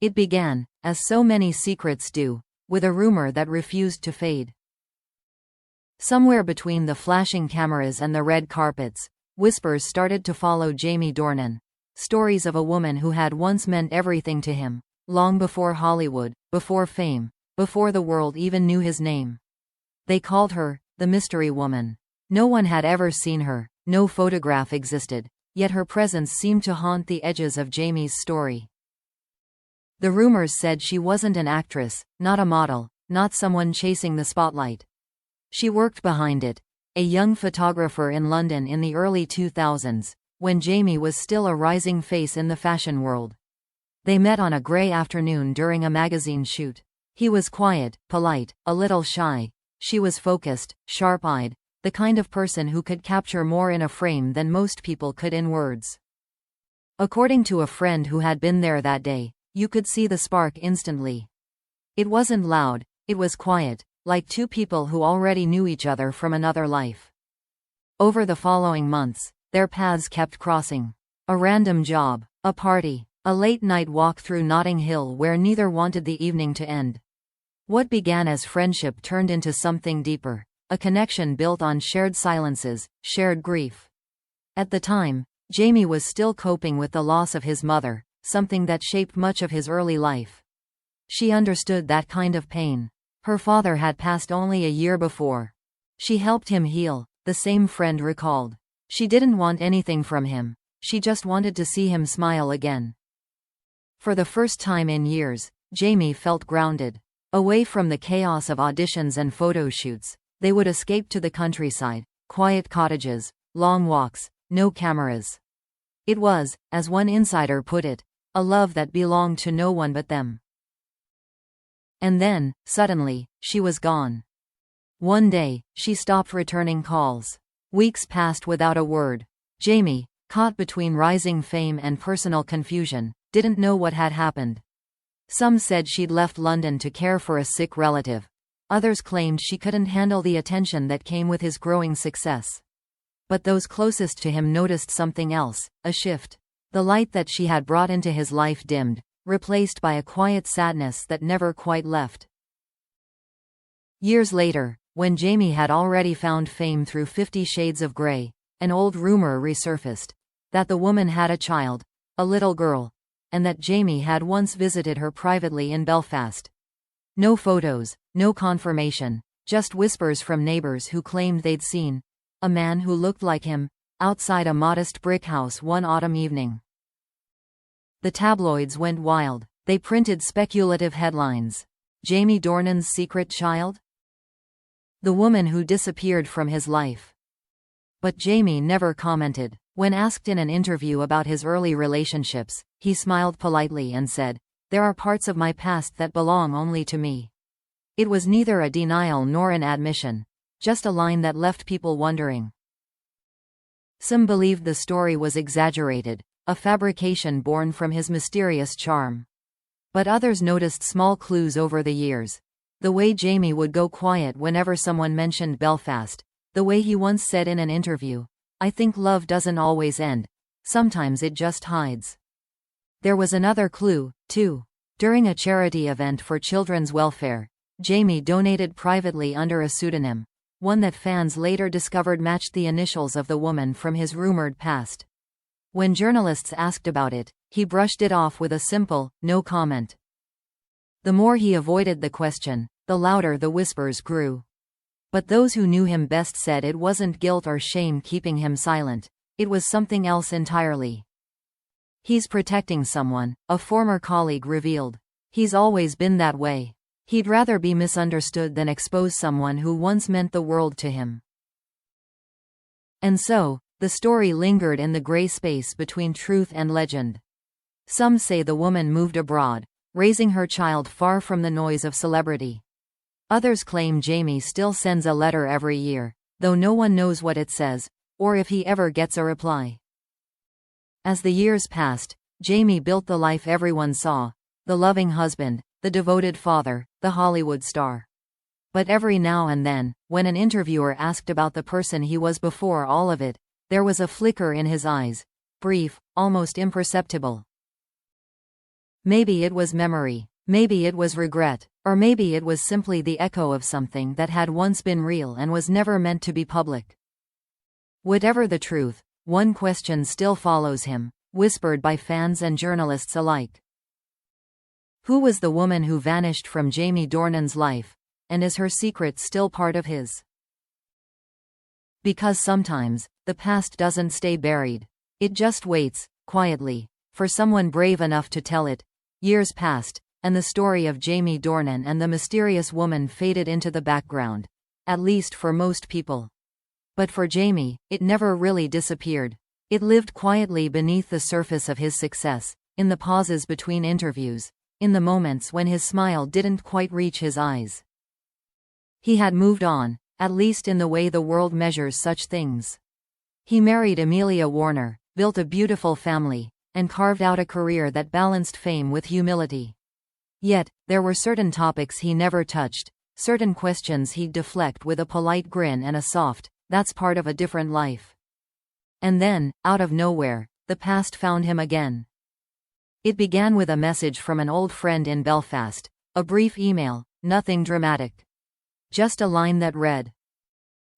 It began, as so many secrets do, with a rumor that refused to fade. Somewhere between the flashing cameras and the red carpets, whispers started to follow Jamie Dornan. Stories of a woman who had once meant everything to him, long before Hollywood, before fame, before the world even knew his name. They called her the Mystery Woman. No one had ever seen her, no photograph existed, yet her presence seemed to haunt the edges of Jamie's story. The rumors said she wasn't an actress, not a model, not someone chasing the spotlight. She worked behind it, a young photographer in London in the early 2000s, when Jamie was still a rising face in the fashion world. They met on a grey afternoon during a magazine shoot. He was quiet, polite, a little shy. She was focused, sharp-eyed, the kind of person who could capture more in a frame than most people could in words. According to a friend who had been there that day, you could see the spark instantly. It wasn't loud, it was quiet, like two people who already knew each other from another life. Over the following months, their paths kept crossing. A random job, a party, a late-night walk through Notting Hill where neither wanted the evening to end. What began as friendship turned into something deeper, a connection built on shared silences, shared grief. At the time, Jamie was still coping with the loss of his mother, something that shaped much of his early life. She understood that kind of pain. Her father had passed only a year before. She helped him heal, the same friend recalled. She didn't want anything from him, she just wanted to see him smile again. For the first time in years, Jamie felt grounded. Away from the chaos of auditions and photo shoots, they would escape to the countryside, quiet cottages, long walks, no cameras. It was, as one insider put it, a love that belonged to no one but them. And then, suddenly, she was gone. One day, she stopped returning calls. Weeks passed without a word. Jamie, caught between rising fame and personal confusion, didn't know what had happened. Some said she'd left London to care for a sick relative. Others claimed she couldn't handle the attention that came with his growing success. But those closest to him noticed something else, a shift. The light that she had brought into his life dimmed, replaced by a quiet sadness that never quite left. Years later, when Jamie had already found fame through 50 Shades of Grey, an old rumor resurfaced. That the woman had a child, a little girl, and that Jamie had once visited her privately in Belfast. No photos, no confirmation, just whispers from neighbors who claimed they'd seen a man who looked like him outside a modest brick house one autumn evening. The tabloids went wild. They printed speculative headlines. Jamie Dornan's secret child? The woman who disappeared from his life. But Jamie never commented. When asked in an interview about his early relationships, he smiled politely and said, "There are parts of my past that belong only to me." It was neither a denial nor an admission, just a line that left people wondering. Some believed the story was exaggerated, a fabrication born from his mysterious charm. But others noticed small clues over the years. The way Jamie would go quiet whenever someone mentioned Belfast. The way he once said in an interview, "I think love doesn't always end. Sometimes it just hides." There was another clue, too. During a charity event for children's welfare, Jamie donated privately under a pseudonym, one that fans later discovered matched the initials of the woman from his rumored past. When journalists asked about it, he brushed it off with a simple, no comment. The more he avoided the question, the louder the whispers grew. But those who knew him best said it wasn't guilt or shame keeping him silent. It was something else entirely. "He's protecting someone," a former colleague revealed. "He's always been that way. He'd rather be misunderstood than expose someone who once meant the world to him." And so, the story lingered in the gray space between truth and legend. Some say the woman moved abroad, raising her child far from the noise of celebrity. Others claim Jamie still sends a letter every year, though no one knows what it says, or if he ever gets a reply. As the years passed, Jamie built the life everyone saw, the loving husband, the devoted father, the Hollywood star. But every now and then, when an interviewer asked about the person he was before all of it, there was a flicker in his eyes, brief, almost imperceptible. Maybe it was memory. Maybe it was regret. Or maybe it was simply the echo of something that had once been real and was never meant to be public. Whatever the truth, one question still follows him, whispered by fans and journalists alike. Who was the woman who vanished from Jamie Dornan's life, and is her secret still part of his? Because sometimes, the past doesn't stay buried. It just waits, quietly, for someone brave enough to tell it. Years passed, and the story of Jamie Dornan and the mysterious woman faded into the background. At least for most people. But for Jamie, it never really disappeared. It lived quietly beneath the surface of his success, in the pauses between interviews, in the moments when his smile didn't quite reach his eyes. He had moved on, at least in the way the world measures such things. He married Amelia Warner, built a beautiful family, and carved out a career that balanced fame with humility. Yet, there were certain topics he never touched, certain questions he'd deflect with a polite grin and a soft, "That's part of a different life." And then, out of nowhere, the past found him again. It began with a message from an old friend in Belfast, a brief email, nothing dramatic. Just a line that read,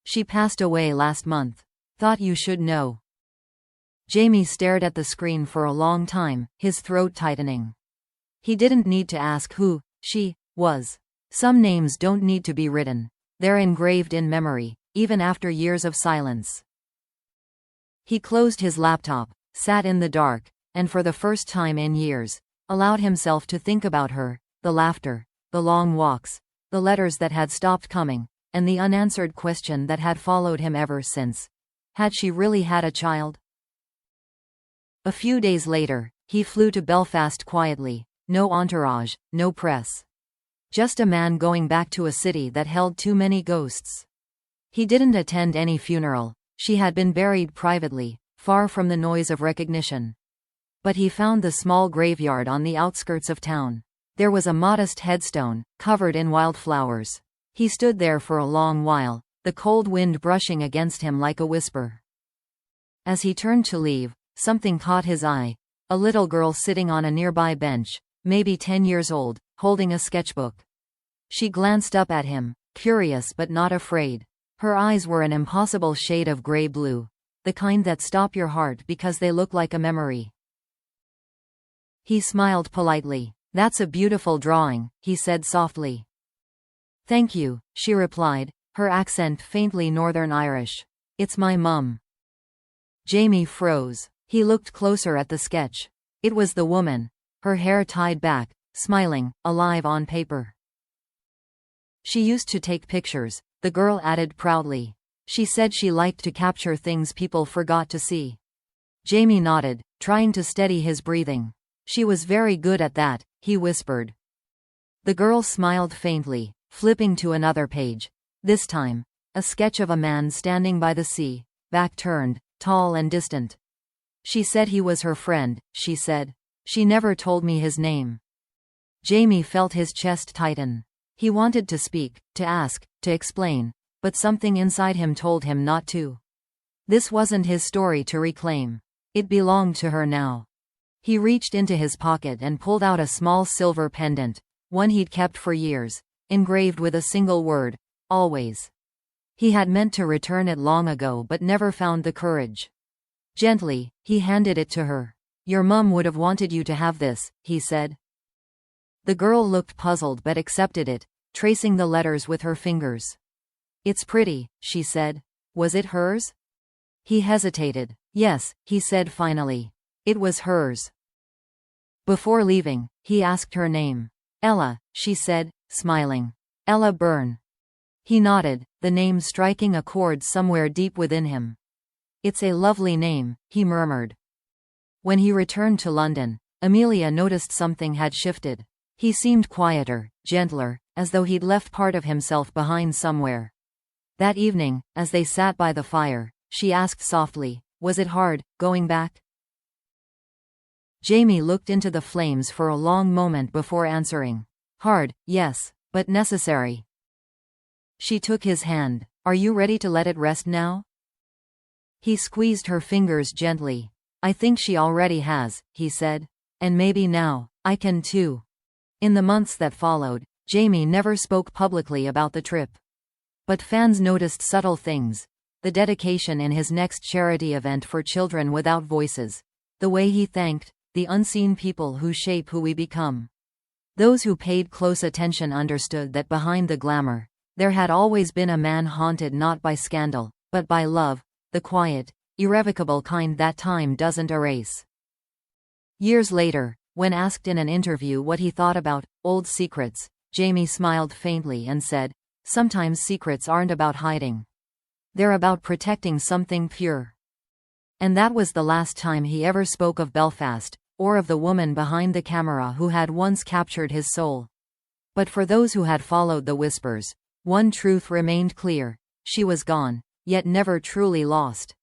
"She passed away last month. Thought you should know." Jamie stared at the screen for a long time, his throat tightening. He didn't need to ask who she was. Some names don't need to be written. They're engraved in memory, even after years of silence. He closed his laptop, sat in the dark, and for the first time in years, allowed himself to think about her, the laughter, the long walks, the letters that had stopped coming, and the unanswered question that had followed him ever since. Had she really had a child? A few days later, he flew to Belfast quietly. No entourage, no press. Just a man going back to a city that held too many ghosts. He didn't attend any funeral. She had been buried privately, far from the noise of recognition. But he found the small graveyard on the outskirts of town. There was a modest headstone, covered in wildflowers. He stood there for a long while, the cold wind brushing against him like a whisper. As he turned to leave, something caught his eye. A little girl sitting on a nearby bench, maybe 10 years old, holding a sketchbook. She glanced up at him, curious but not afraid. Her eyes were an impossible shade of gray-blue, the kind that stop your heart because they look like a memory. He smiled politely. "That's a beautiful drawing," he said softly. "Thank you," she replied, her accent faintly Northern Irish. "It's my mum." Jamie froze. He looked closer at the sketch. It was the woman. Her hair tied back, smiling, alive on paper. "She used to take pictures," the girl added proudly. "She said she liked to capture things people forgot to see." Jamie nodded, trying to steady his breathing. "She was very good at that," he whispered. The girl smiled faintly, flipping to another page. This time, a sketch of a man standing by the sea, back turned, tall and distant. "She said he was her friend," she said. "She never told me his name." Jamie felt his chest tighten. He wanted to speak, to ask, to explain, but something inside him told him not to. This wasn't his story to reclaim. It belonged to her now. He reached into his pocket and pulled out a small silver pendant, one he'd kept for years, engraved with a single word, "Always." He had meant to return it long ago but never found the courage. Gently, he handed it to her. "Your mum would have wanted you to have this," he said. The girl looked puzzled but accepted it, tracing the letters with her fingers. "It's pretty," she said. "Was it hers?" He hesitated. "Yes," he said finally. "It was hers." Before leaving, he asked her name. "Ella," she said, smiling. "Ella Byrne." He nodded, the name striking a chord somewhere deep within him. "It's a lovely name," he murmured. When he returned to London, Amelia noticed something had shifted. He seemed quieter, gentler, as though he'd left part of himself behind somewhere. That evening, as they sat by the fire, she asked softly, "Was it hard, going back?" Jamie looked into the flames for a long moment before answering. "Hard, yes, but necessary." She took his hand. "Are you ready to let it rest now?" He squeezed her fingers gently. "I think she already has," he said. And maybe now, I can too. In the months that followed, Jamie never spoke publicly about the trip. But fans noticed subtle things. The dedication in his next charity event for children without voices. The way he thanked the unseen people who shape who we become. Those who paid close attention understood that behind the glamour, there had always been a man haunted not by scandal, but by love, the quiet, irrevocable kind that time doesn't erase. Years later, when asked in an interview what he thought about old secrets, Jamie smiled faintly and said, "Sometimes secrets aren't about hiding. They're about protecting something pure." And that was the last time he ever spoke of Belfast, or of the woman behind the camera who had once captured his soul. But for those who had followed the whispers, one truth remained clear: she was gone, yet never truly lost.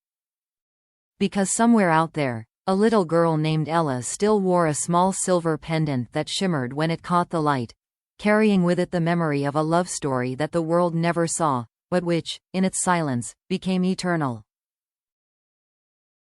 Because somewhere out there, a little girl named Ella still wore a small silver pendant that shimmered when it caught the light, carrying with it the memory of a love story that the world never saw, but which, in its silence, became eternal.